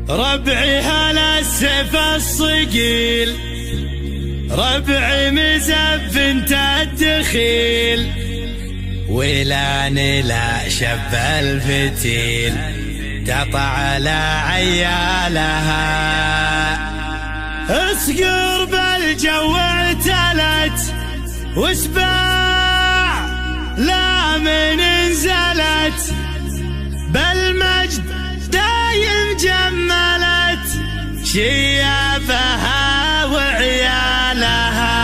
ربعي هلا السيف الصقيل، ربعي مزف انت الدخيل، ولاني لا شب الفتيل قطع على عيالها. اسقر بالجو اعتلت وسباع لا من انزلت، بالمجد دايم جملت شيابها وعيالها.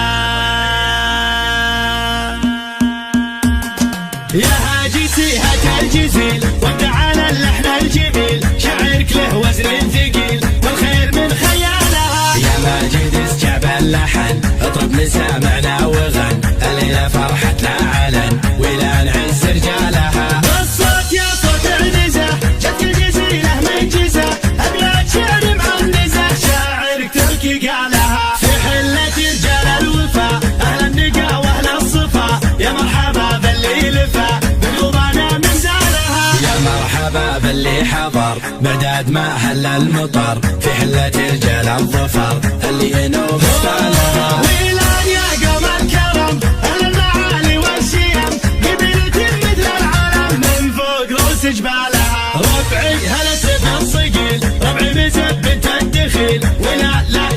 يا هاجسي هات الجزيل وابدع على اللحن الجميل، شعرك له وزن ثقيل والخير من خيالها. يا ماجد اسجع باللحن اطرب مسامعنا وغن، الليلة فرحة لا علن ولا نعز رجالها. الصوت يا صوت النزه جتك الجزيلة من جزه، ابيات شعر معنزه شاعرك تركي قالها. في حلة رجال الوفا اهل النقا واهل الصفا، يا مرحبا باللي لفا بقلوبنا منزالها. يا مرحبا باللي حضر بعداد ما هل المطر، في حلة رجال الظفر اللي ينوب ستالها. ويلان يا قوم الكرم اهل المعالي والشيم، قبيلة مثل العالم من فوق رؤوس جبالها. ربعي هلا سيف الصقيل، ربعي مزف بنت الدخيل، ولا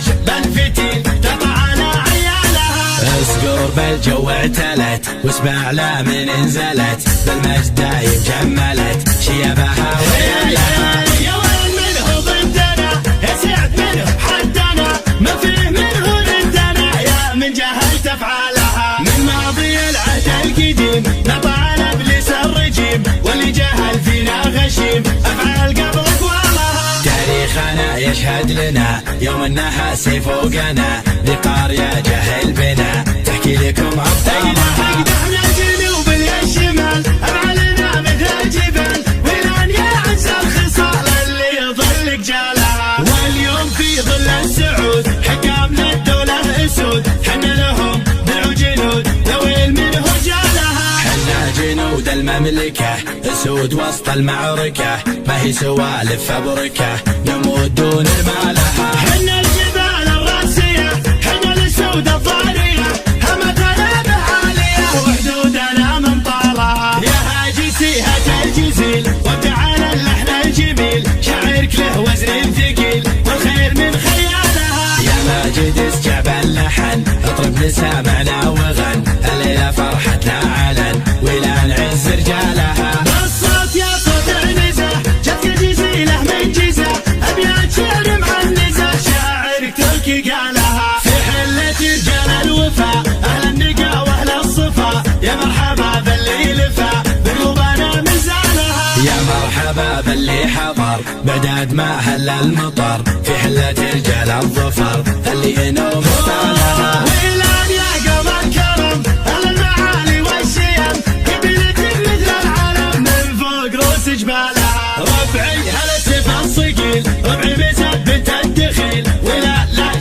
شب الفتيل تقطع على عيالها. اسقر بالجو اعتلت واسمع لا من انزلت، بالمجد دايم جملت شيابها وعيالها. يا وين منه ضدنا يا سعد منه حدنا، ما فيه منه ضدنا يا من جهلت افعالها. من ماضي العهد القديم نطع ابليس الرجيم، واللي جهل فينا غشيم افعال قبل اقوالها. تاريخنا يشهد لنا يوم انها سيف فوقنا، بقارية جهل بنا تحكي لكم ابطالها. اقدح من الجنوب للشمال افعالنا مثل الجبال، ولان يا عز الخصال اللي يظل جالها. واليوم في ظل السعود حكامنا الدولة اسود، حنا لهم درع جنود ذويل منه جالها. حنا جنود المملكة اسود وسط المعركة، ما هي سوالف فبركة نموت دون مالها. حنا الجبال الراسية حنا الاسود الضارية، همتنا بعالية وحدودنا من طالها. يا هاجسي هات الجزيل وابدع على اللحن الجميل، شعرك له وزن ثقيل والخير من خيالها. يا ماجد اسجع باللحن اطرب مسامعنا وغن، الليلة فرحة لا علن ولا نعز رجالها. الصوت يا صوت النزه جتك الجزيلة من جزه، ابيات شعر معنزه شاعرك تركي قالها. في حلة رجال الوفا اهل النقا واهل الصفا، يا مرحبا باللي لفا بقلوبنا منزالها. يا مرحبا باللي حضر بعداد ما هل المطر، في حلة رجال الظفر اللي ينوب ستالها. ويلان يا قوم الكرم اهل المعالي والشيم، قبيلة مثل العالم من فوق رؤوس جبالها. ربعي هلا سيف الصقيل، ربعي مزف بنت الدخيل، ولا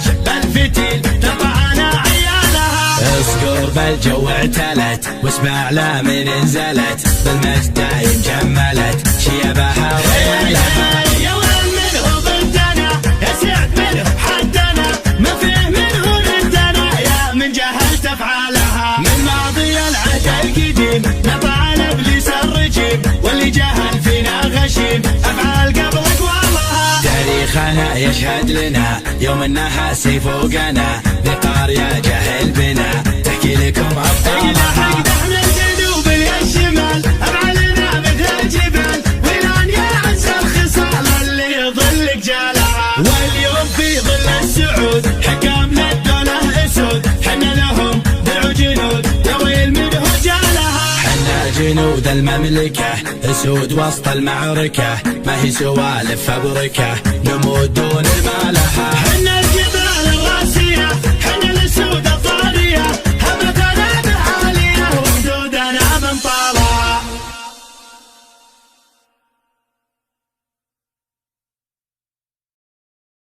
شب الفتيل تقطع على عيالها. اسقر بالجو اعتلت واسمع لا من انزلت، بالمجد دايم جملت شيابها وعيالها. يا وين منه ضدنا يا سعد منه حدنا، ما فيه منه ضدنا يا من جهلت افعالها. من ماضي العهد القديم نطع ابليس الرجيم، واللي جهل فينا غشيم افعال قبل اقوالها. تاريخنا يشهد لنا يوم انها سيف فوقنا، بقارية جهل بنا تحكي لكم ابطالها. اقدح من الجنوب للشمال افعالنا مثل الجبال، ولان يا عز الخصال اللي يظل جالها. واليوم في ظل السعود حكامنا الدولة اسود، حنا لهم درع جنود ذويل منه جالها. حنا جنود المملكة اسود وسط المعركة، ما هي سوالف فبركة نموت دون مالها. حنا الجبال الراسية